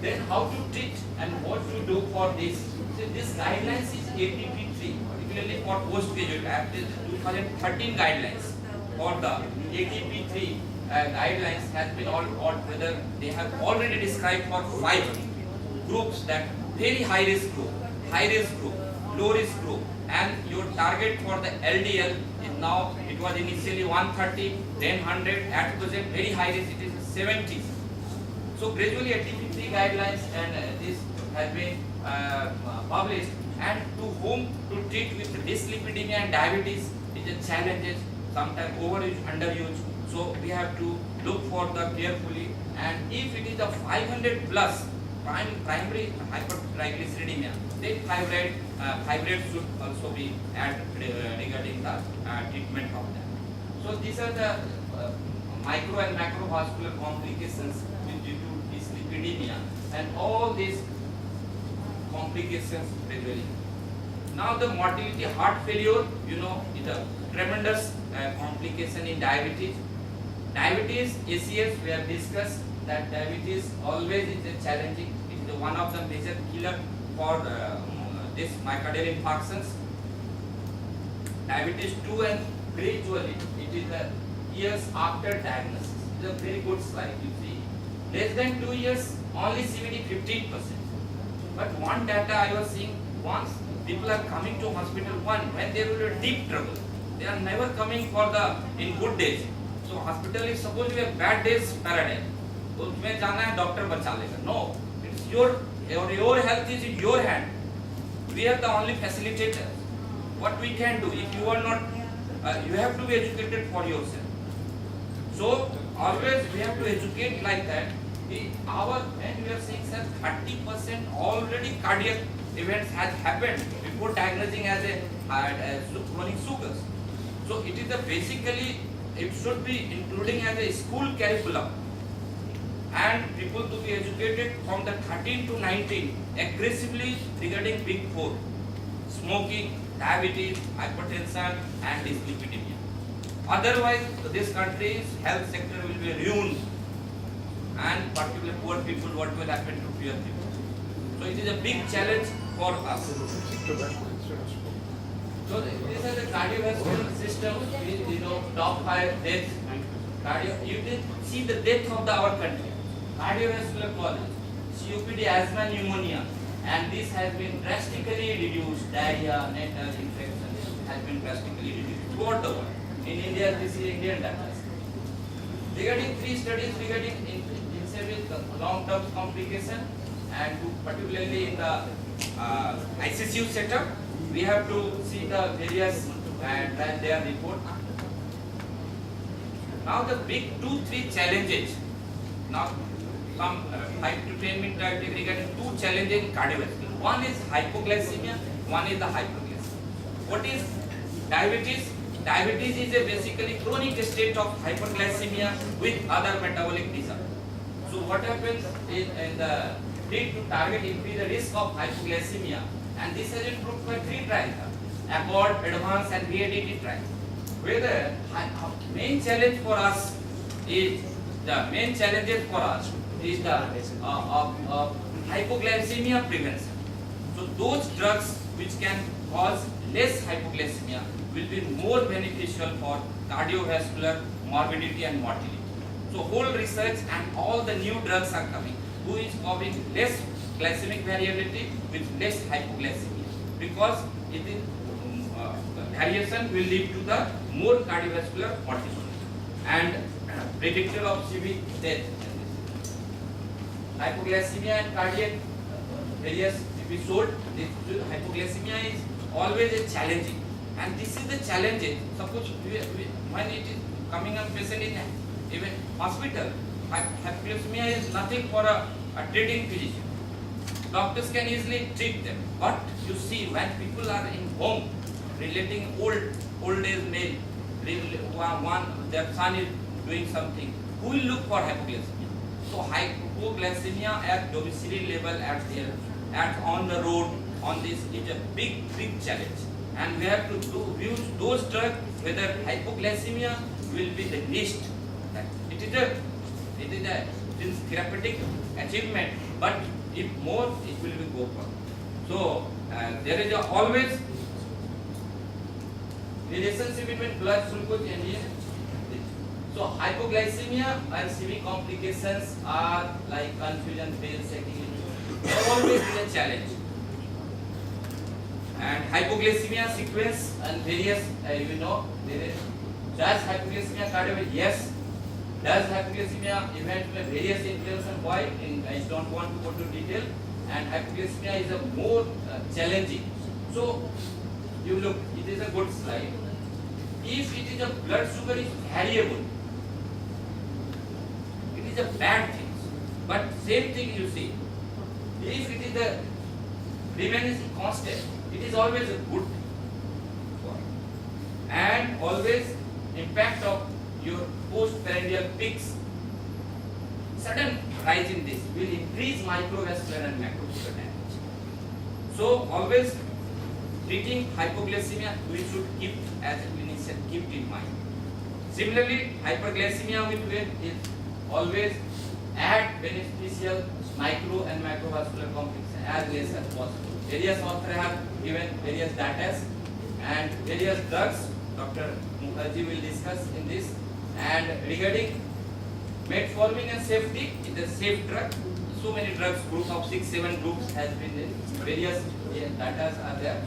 Then how to treat and what to do for this. So this guidelines is ATP3, particularly for postgraduate. After 2013 guidelines for the ATP3 guidelines has been all whether they have already described for 5 groups, that very high risk group, low risk group, and your target for the LDL is now, it was initially 130, then 100, at present very high risk it is 70. So gradually ATP3 guidelines and this has been published, and to whom to treat with dyslipidemia and diabetes is a challenge, sometimes overuse, underuse. So we have to look for the carefully, and if it is a 500 plus primary hypertriglyceridemia, then fibrate should also be added regarding the treatment of that. So these are the micro and macrovascular complications due to dyslipidemia, and all these complications gradually. Now the mortality, heart failure, is a tremendous complication in diabetes. Diabetes, ACS, we have discussed that diabetes always is a challenging. It is one of the major killer for this myocardial infarctions. Diabetes 2, and gradually it is the years after diagnosis. It is a very good slide. You see, less than 2 years, only CVD 15%. But one data I was seeing, once people are coming to hospital, when they will have deep trouble, they are never coming for the in good days. So hospital is supposed to be a bad days paradise. तो तुम्हें जाना है, doctor बचा लेगा. No, it's your health is in your hand. We are the only facilitators. What we can do, if you are not, you have to be educated for yourself. So always we have to educate like that. When we are saying that 30% already cardiac events has happened before diagnosing as a chronic sugars. So it is basically it should be including as a school curriculum, and people to be educated from the 13 to 19 aggressively regarding big four: smoking, diabetes, hypertension, and dyslipidemia. Otherwise, this country's health sector will be ruined, and particularly poor people, what will happen to poor people? So it is a big challenge for us. So this is the cardiovascular system, top 5 deaths. You did see the death of our country. Cardiovascular causes, COPD, asthma, pneumonia, and this has been drastically reduced. Diarrhea, nasal infection has been drastically reduced throughout the world. In India, this is Indian data. Regarding 3 studies regarding with long-term complication, and particularly in the ICCU setup, we have to see the various and their report. Now the big 2-3 challenges. Now some 5 to 10 minutes regarding 2 challenges in cardiovascular. One is hypoglycemia, one is the hyperglycemia. What is diabetes? Diabetes is a basically chronic state of hyperglycemia with other metabolic disorder. So what happens in the need to target increase the risk of hypoglycemia, and this has been proved by 3 trials: ACCORD, ADVANCE, and VADT trials. Where the main challenge for us is the hypoglycemia prevention. So those drugs which can cause less hypoglycemia will be more beneficial for cardiovascular morbidity and mortality. So whole research and all the new drugs are coming, who is causing less glycemic variability with less hypoglycemia, because it is variation will lead to the more cardiovascular mortality and predictor of CV death. Hypoglycemia and cardiac various episode. Hypoglycemia is always a challenging, and this is the challenge. Suppose when it is coming up patient in even hospital, hypoglycemia is nothing for a treating physician. Doctors can easily treat them, but you see when people are in home relating old age male, their son is doing something, who will look for hypoglycemia? So hypoglycemia at domiciliary level, at on the road, on this is a big challenge, and we have to use those drugs whether hypoglycemia will be the least. It is a therapeutic achievement but if more, it will be go for. So there is always relationship between blood glucose and this. So hypoglycemia and CV complications are like confusion, pale shaking, always be a challenge. And hypoglycemia sequence and various, there is, does hypoglycemia cardiovascular? Yes. Does hypoglycemia eventually various influence? Why? I don't want to go to detail. And hypoglycemia is a more challenging. So you look, it is a good slide. If it is a blood sugar is variable, it is a bad thing. But same thing you see. If it is the remains constant, it is always a good thing. And always impact of your postprandial peaks. Sudden rise in this will increase microvascular and macrovascular damage. So always treating hypoglycemia we should keep as a clinician keep in mind. Similarly, hyperglycemia with weight is always add beneficial micro and macrovascular complications as less as possible. Various authors have given various data and various drugs. Dr. Mukherjee will discuss in this. And regarding metformin and safety, it is a safe drug. So many drugs, group of 6-7 groups has been there. Various data are there.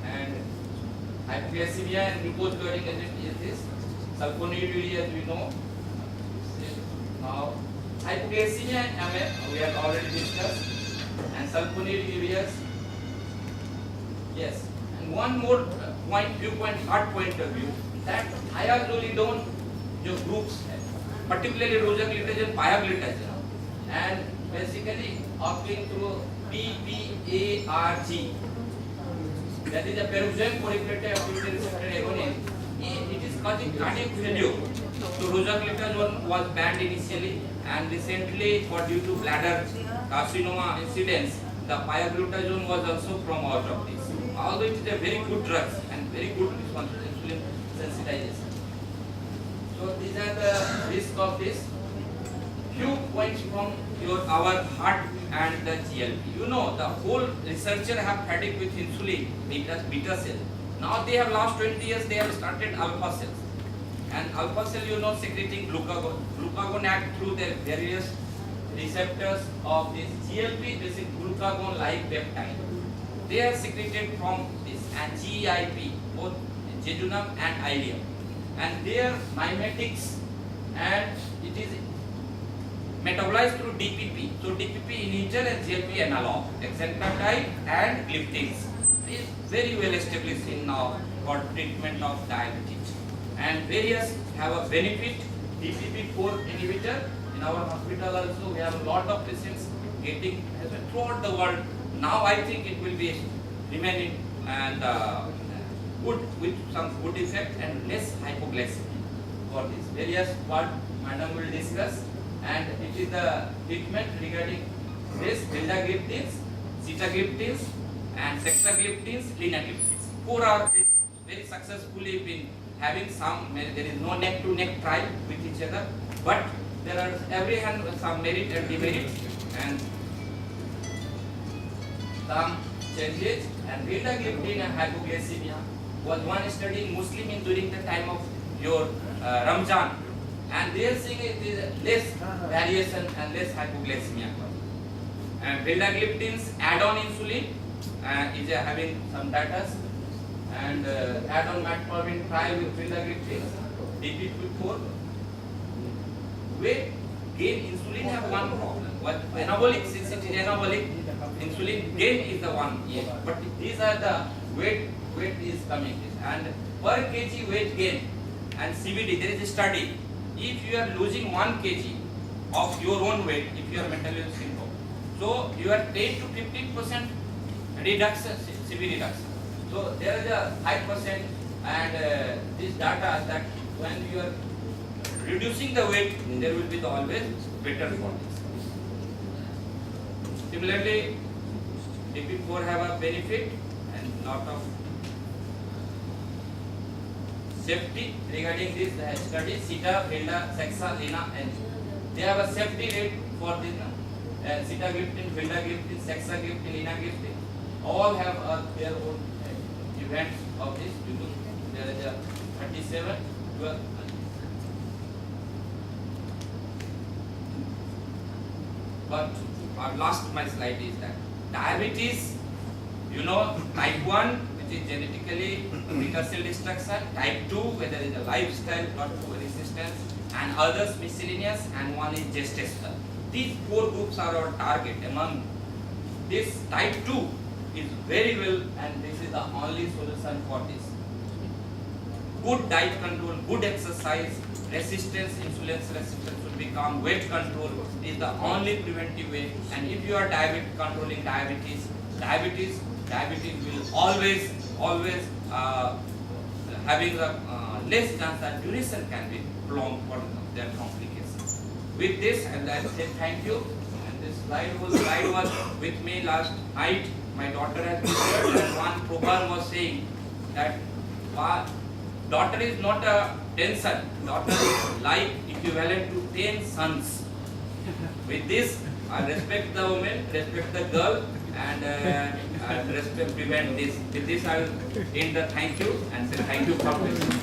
And hypoglycemia and glucose lowering agent is this. Sulfonylurea, as we know. Now, hypoglycemia and MF we have already discussed. And sulfonylureas, yes. And one more viewpoint, hard point of view, that thiazolidone जो groups है, particularly rosaglitazone, pioglitazone, and basically occurring through PPARG, that is a peroxisome polypeptide activity receptor agonist. It is causing cardiac failure. So rosaglitazone was banned initially, and recently, for due to bladder carcinoma incidence, the pioglitazone was also from out of this. Although it is a very good drug and very good response to insulin sensitization. So these are the risks of this. Few points from our heart and the GLP. You know, the whole researcher have fatigue with insulin, beta cell. Now they have last 20 years they have started alpha cells. And alpha cell, you know, secreting glucagon. Glucagon act through their various receptors of this GLP, this is glucagon-like peptide. They are secreted from this and GIP, both jejunum and ileum. And they are mimetics, and it is metabolized through DPP. So DPP inhibitor and GLP analog, exenatide and gliptins is very well established in now for treatment of diabetes. And various have a benefit. DPP-4 inhibitor in our hospital also we have a lot of patients getting throughout the world. Now I think it will be remaining and good with some good effect and less hypoglycemia for this. Various what madam will discuss, and it is the treatment regarding this vildagliptins, sitagliptins and sexagliptins, linagliptins. 4 are very successfully been having some, there is no neck to neck trial with each other, but there are every hand some merit and demerit and some changes. And vildagliptin and hypoglycemia was one study in Muslim during the time of your Ramzan, and they are seeing it is less variation and less hypoglycemia. And vildagliptins add-on insulin is having some data, and add-on metformin trial with vildagliptins, DPP-4. Weight gain insulin have one problem. What anabolic, since it is anabolic, insulin gain is the one. Yeah. But these are the weight is coming. And per kg weight gain and CVD, there is a study. If you are losing 1 kg of your own weight, if you are mentally syndrome, so you are 10 to 15% reduction, CV reduction. So there is a 5%, and this data that when you are reducing the weight, there will be the always better for this. Similarly, DP4 have a benefit and lot of safety regarding this study. Sita, Vilda, Sexa, Lina, and they have a safety rate for this sitagliptin, vildagliptin, sexagliptin, linagliptin, all have their own events of this. You look, there is a 37, 12. But our last my slide is that diabetes, you know, type 1, which is genetically beta cell destruction, type 2, where there is a lifestyle blood resistance, and others miscellaneous, and one is gestational. These 4 groups are our target. Among this, type 2 is very well, and this is the only solution for this. Good diet control, good exercise, resistance, insulin resistance will become, weight control is the only preventive way. And if you are controlling diabetes will always having a less chance that duration can be prolonged for their complications. With this, and I say thank you. And this slide was with me last night. My daughter has prepared, and one proverb was saying that daughter is not a 10 son, daughter is like equivalent to 10 sons. With this, I respect the woman, respect the girl, and prevent this. With this, I will end the thank you and say thank you for listening.